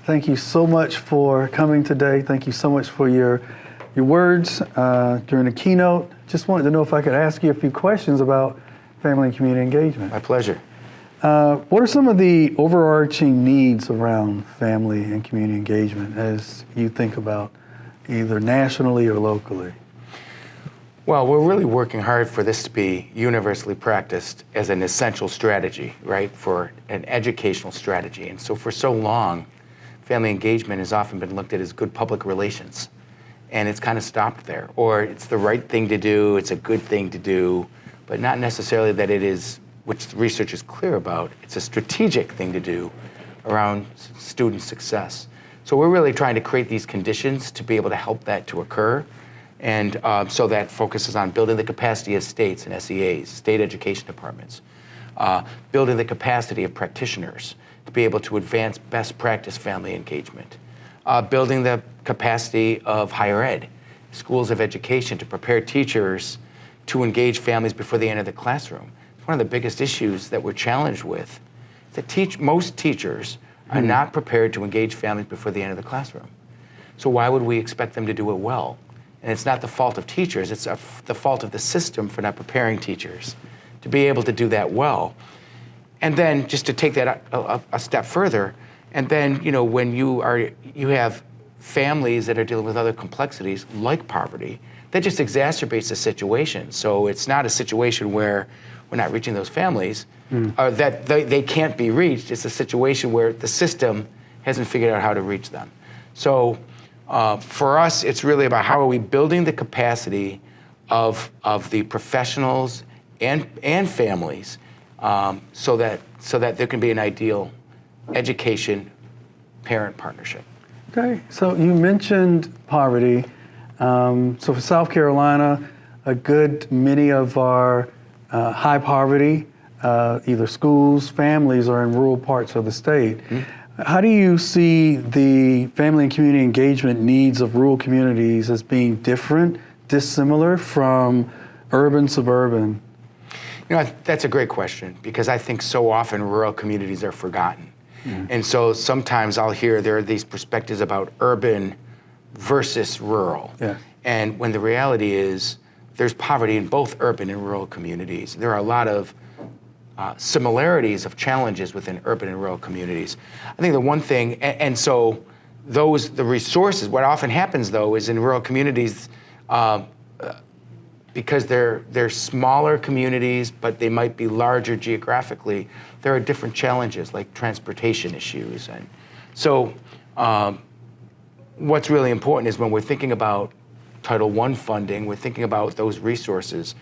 Thank you so much for coming today. Thank you so much for your words during the keynote. Just wanted to know if I could ask you a few questions about family and community engagement. My pleasure. What are some of the overarching needs around family and community engagement as you think about either nationally or locally? Well, we're really working hard for this to be universally practiced as an essential strategy, right, for an educational strategy. And so for so long, family engagement has often been looked at as good public relations. And it's kind of stopped there. Or it's the right thing to do, it's a good thing to do, but not necessarily that it is, which the research is clear about, it's a strategic thing to do around student success. So we're really trying to create these conditions to be able to help that to occur. And so that focuses on building the capacity of states and SEAs, state education departments, building the capacity of practitioners to be able to advance best practice family engagement, building the capacity of higher ed, schools of education to prepare teachers to engage families before they enter the classroom. It's one of the biggest issues that we're challenged with, that most teachers are not prepared to engage families before they enter the classroom. So why would we expect them to do it well? And it's not the fault of teachers, it's the fault of the system for not preparing teachers to be able to do that well. And then just to take that a step further, and then when you have families that are dealing with other complexities like poverty, that just exacerbates the situation. So it's not a situation where we're not reaching those families, or that they can't be reached. It's a situation where the system hasn't figured out how to reach them. So for us, it's really about how are we building the capacity of the professionals and families so that there can be an ideal education parent partnership. Okay, so you mentioned poverty. So for South Carolina, a good many of our high poverty, either schools, families are in rural parts of the state. How do you see the family and community engagement needs of rural communities as being different, dissimilar from urban, suburban? That's a great question, because I think so often rural communities are forgotten. And so sometimes I'll hear there are these perspectives about urban versus rural. Yeah. And when the reality is there's poverty in both urban and rural communities. There are a lot of similarities of challenges within urban and rural communities. I think the one thing, and so the resources, what often happens though is in rural communities, because they're smaller communities, but they might be larger geographically, there are different challenges like transportation issues. And so what's really important is when we're thinking about Title I funding, we're thinking about those resources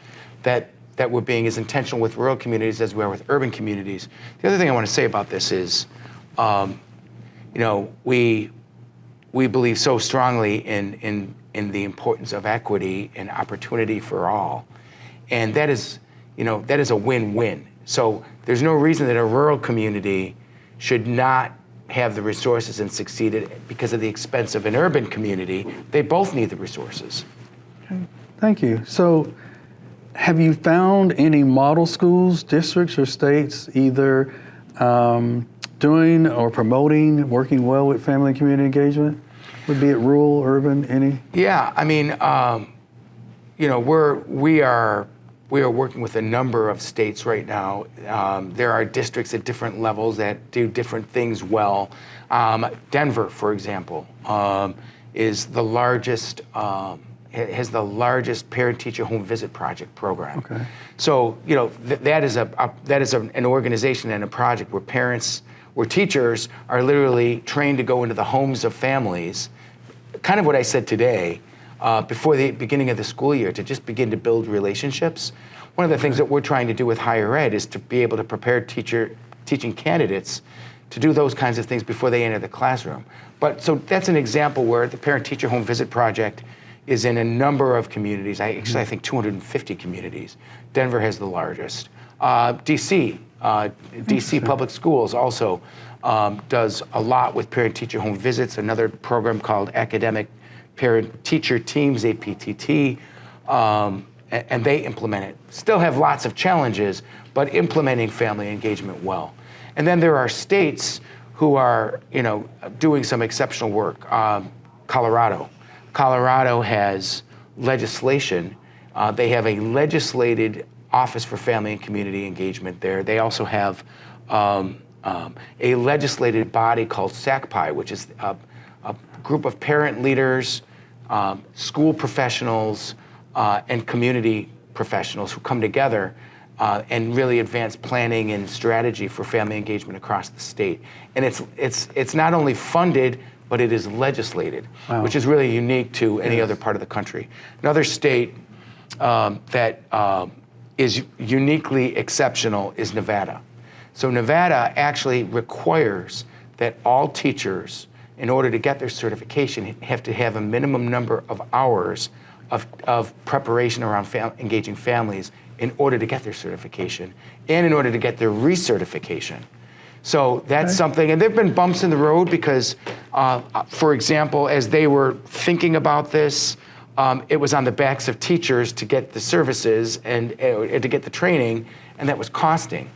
that we're being as intentional with rural communities as we are with urban communities. The other thing I want to say about this is, we believe so strongly in the importance of equity and opportunity for all. And that is a win-win. So there's no reason that a rural community should not have the resources and succeed because of the expense of an urban community. They both need the resources. Okay, thank you. So have you found any model schools, districts, or states either doing or promoting, working well with family and community engagement? Would be it rural, urban, any? Yeah, I mean, we are working with a number of states right now. There are districts at different levels that do different things well. Denver, for example, is the largest, has the largest parent-teacher home visit project program. Okay. So, that is an organization and a project where teachers are literally trained to go into the homes of families, kind of what I said today, before the beginning of the school year, to just begin to build relationships. One of the things that we're trying to do with higher ed is to be able to prepare teaching candidates to do those kinds of things before they enter the classroom. But so that's an example where the parent-teacher home visit project is in a number of communities. I think 250 communities. Denver has the largest. DC Public Schools also does a lot with parent-teacher home visits, another program called Academic Parent-Teacher Teams, APTT, and they implement it. Still have lots of challenges, but implementing family engagement well. And then there are states who are, doing some exceptional work. Colorado has legislation. They have a legislated Office for Family and Community Engagement there. They also have a legislated body called SACPI, which is a group of parent leaders, school professionals, and community professionals who come together and really advance planning and strategy for family engagement across the state. And it's not only funded, but it is legislated, wow. which is really unique to any other part of the country. Another state that is uniquely exceptional is Nevada. So Nevada actually requires that all teachers, in order to get their certification, have to have a minimum number of hours of preparation around engaging families in order to get their certification and in order to get their recertification. So that's something, and there have been bumps in the road because, for example, as they were thinking about this, it was on the backs of teachers to get the services and to get the training, and that was costing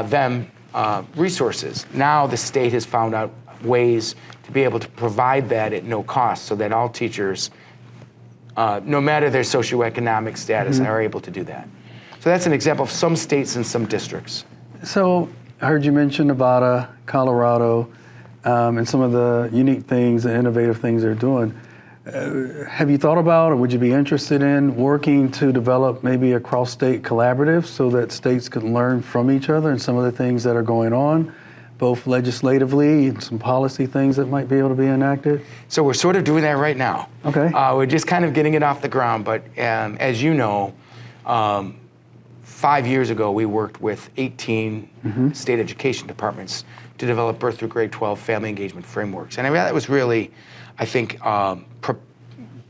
them resources. Now the state has found out ways to be able to provide that at no cost so that all teachers, no matter their socioeconomic status, are able to do that. So that's an example of some states and some districts. So I heard you mention Nevada, Colorado, and some of the unique things and innovative things they're doing. Have you thought about, or would you be interested in working to develop maybe a cross-state collaborative so that states can learn from each other and some of the things that are going on, both legislatively and some policy things that might be able to be enacted? So we're sort of doing that right now. Okay. We're just kind of getting it off the ground, but as you know, 5 years ago, we worked with 18 state education departments to develop birth through grade 12 family engagement frameworks. And that was really, I think,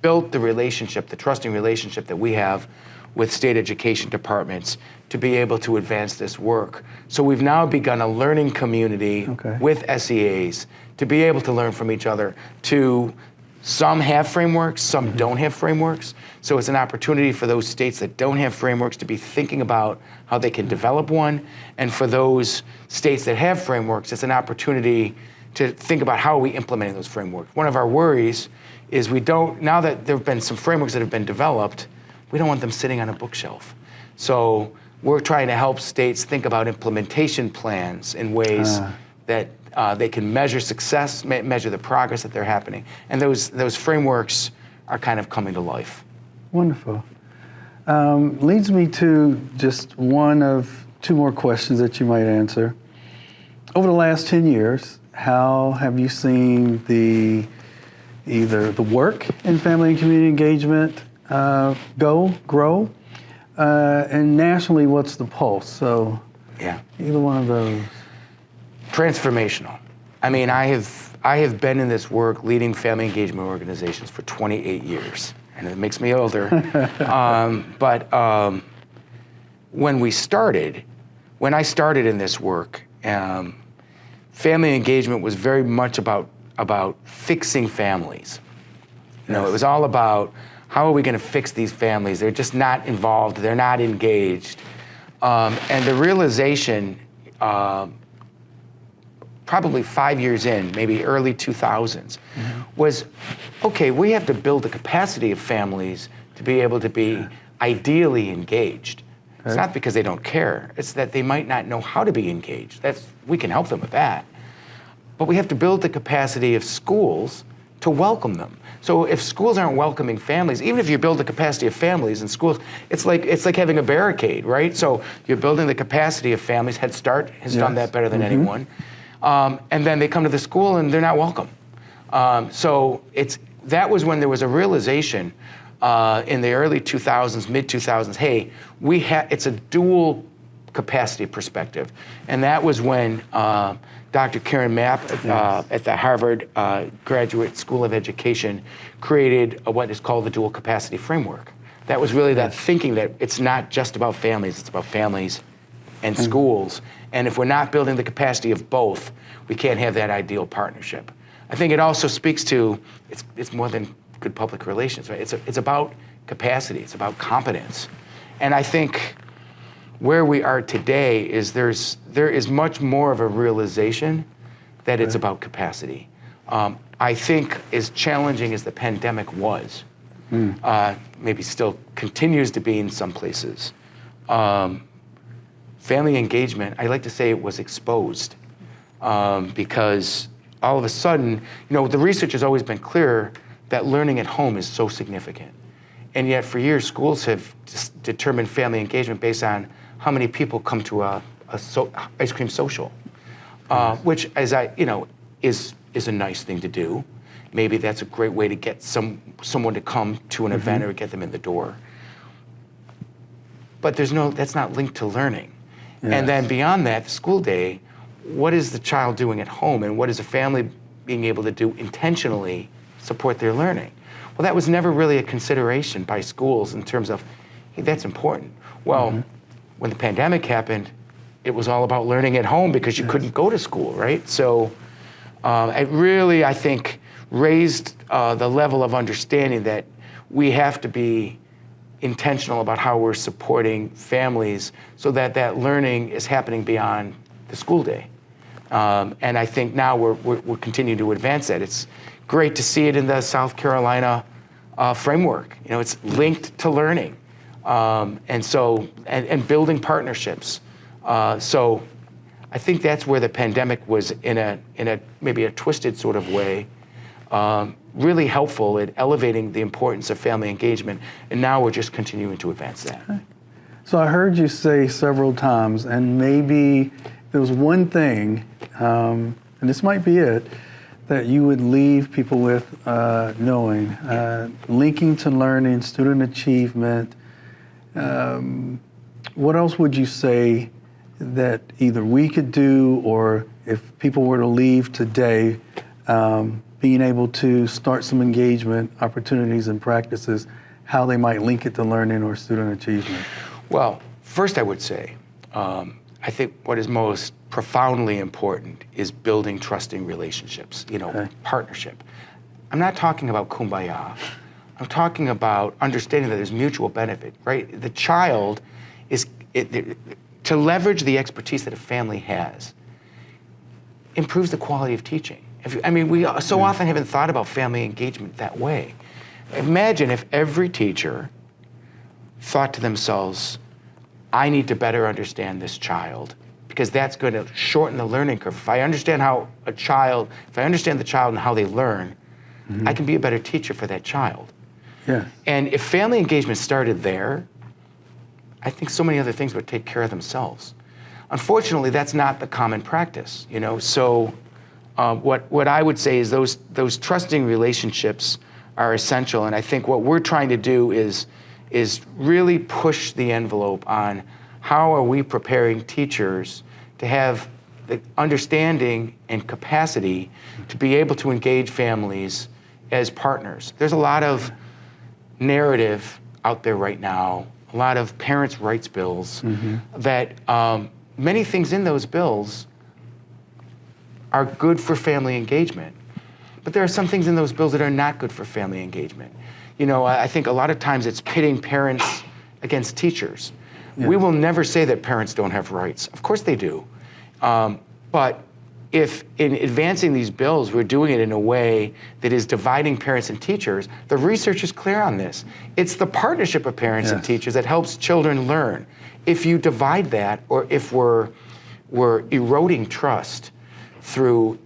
built the relationship, the trusting relationship that we have with state education departments to be able to advance this work. So we've now begun a learning community with SEAs to be able to learn from each other. Some have frameworks, some don't have frameworks. So it's an opportunity for those states that don't have frameworks to be thinking about how they can develop one. And for those states that have frameworks, it's an opportunity to think about how are we implementing those frameworks. One of our worries is now that there have been some frameworks that have been developed, we don't want them sitting on a bookshelf. So we're trying to help states think about implementation plans in ways that they can measure success, measure the progress that they're happening. And those frameworks are kind of coming to life. Wonderful. Leads me to just one of two more questions that you might answer. Over the last 10 years, how have you seen either the work in family and community engagement grow, and nationally, what's the pulse? So either one of those. Transformational. I mean, I have been in this work leading family engagement organizations for 28 years, and it makes me older. But when I started in this work, family engagement was very much about fixing families. It was all about how are we going to fix these families? They're just not involved. They're not engaged. And the realization, probably 5 years in, maybe early 2000s, was, okay, we have to build the capacity of families to be able to be ideally engaged. It's not because they don't care. It's that they might not know how to be engaged. We can help them with that. But we have to build the capacity of schools to welcome them. So if schools aren't welcoming families, even if you build the capacity of families in schools, it's like having a barricade, right? So you're building the capacity of families. Head Start has done that better than anyone. And then they come to the school and they're not welcome. So that was when there was a realization in the early 2000s, mid 2000s, hey, it's a dual capacity perspective. And that was when Dr. Karen Mapp at the Harvard Graduate School of Education created what is called the dual capacity framework. That was really that thinking that it's not just about families, it's about families and schools. And if we're not building the capacity of both, we can't have that ideal partnership. I think it also speaks to, it's more than good public relations, right? It's about capacity, it's about competence. And I think where we are today is there is much more of a realization that it's about capacity. I think as challenging as the pandemic was, maybe still continues to be in some places, family engagement, I like to say it was exposed because all of a sudden, the research has always been clear that learning at home is so significant. And yet for years, schools have determined family engagement based on how many people come to a ice cream social, which is a nice thing to do. Maybe that's a great way to get someone to come to an event or get them in the door. But that's not linked to learning. Yes. And then beyond that, the school day, what is the child doing at home, and what is a family being able to do intentionally support their learning? Well, that was never really a consideration by schools in terms of, hey, that's important. Well, when the pandemic happened, it was all about learning at home because you couldn't go to school, right? So it really, I think, raised the level of understanding that we have to be intentional about how we're supporting families so that that learning is happening beyond the school day. And I think now we're continuing to advance that. It's great to see it in the South Carolina framework. It's linked to learning, and building partnerships. So I think that's where the pandemic was in a maybe a twisted sort of way, really helpful at elevating the importance of family engagement, and now we're just continuing to advance that. Okay. So I heard you say several times, and maybe there was one thing, and this might be it, that you would leave people with knowing, linking to learning, student achievement. What else would you say that either we could do, or if people were to leave today, being able to start some engagement opportunities and practices, how they might link it to learning or student achievement? Well, first I would say, I think what is most profoundly important is building trusting relationships, partnership. I'm not talking about kumbaya. I'm talking about understanding that there's mutual benefit, right? The child to leverage the expertise that a family has improves the quality of teaching. We so often haven't thought about family engagement that way. Imagine if every teacher thought to themselves, I need to better understand this child, because that's going to shorten the learning curve. If I understand the child and how they learn, I can be a better teacher for that child. Yeah. And if family engagement started there, I think so many other things would take care of themselves. Unfortunately, that's not the common practice, So what I would say is those trusting relationships are essential, and I think what we're trying to do is really push the envelope on how are we preparing teachers to have the understanding and capacity to be able to engage families as partners. There's a lot of narrative out there right now, a lot of parents' rights bills that many things in those bills are good for family engagement. But there are some things in those bills that are not good for family engagement. I think a lot of times it's pitting parents against teachers. Yeah. We will never say that parents don't have rights. Of course they do. But if in advancing these bills, we're doing it in a way that is dividing parents and teachers, the research is clear on this. It's the partnership of parents and teachers that helps children learn. If you divide that, or if we're eroding trust through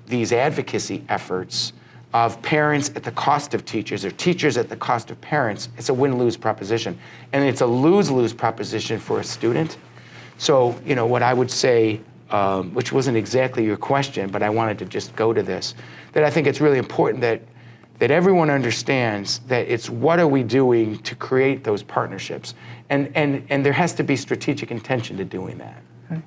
these advocacy efforts of parents at the cost of teachers, or teachers at the cost of parents, it's a win-lose proposition. And it's a lose-lose proposition for a student. So, what I would say, which wasn't exactly your question, but I wanted to just go to this, that I think it's really important that everyone understands that it's what are we doing to create those partnerships. And there has to be strategic intention to doing that. Okay.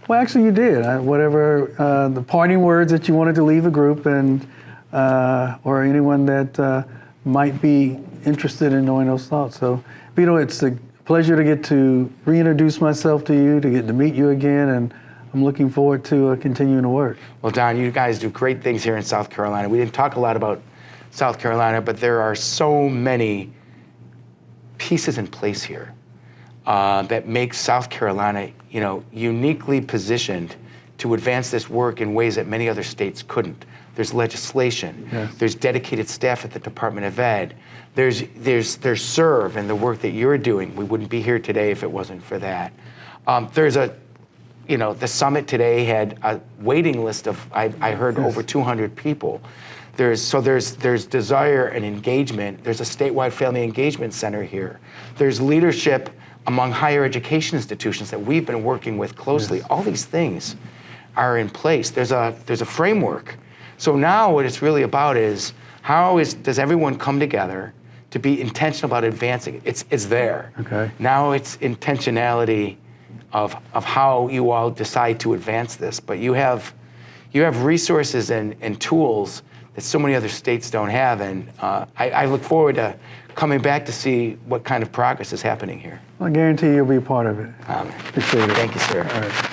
Well, actually you did. Whatever the parting words that you wanted to leave a group and or anyone that might be interested in knowing those thoughts. So, Vito, it's a pleasure to get to reintroduce myself to you, to get to meet you again, and I'm looking forward to continuing to work. Well, Don, you guys do great things here in South Carolina. We didn't talk a lot about South Carolina, but there are so many pieces in place here that make South Carolina, uniquely positioned to advance this work in ways that many other states couldn't. There's legislation. Yes. There's dedicated staff at the Department of Ed. There's SERVE and the work that you're doing. We wouldn't be here today if it wasn't for that. The summit today had a waiting list of, I heard, over 200 people. There's desire and engagement. There's a statewide family engagement center here. There's leadership among higher education institutions that we've been working with closely. Yes. All these things are in place. There's a framework. So now what it's really about is does everyone come together to be intentional about advancing it? It's there. Okay. Now it's intentionality of how you all decide to advance this. But you have resources and tools that so many other states don't have, and I look forward to coming back to see what kind of progress is happening here. I guarantee you'll be a part of it. Appreciate it. Thank you, sir. All right.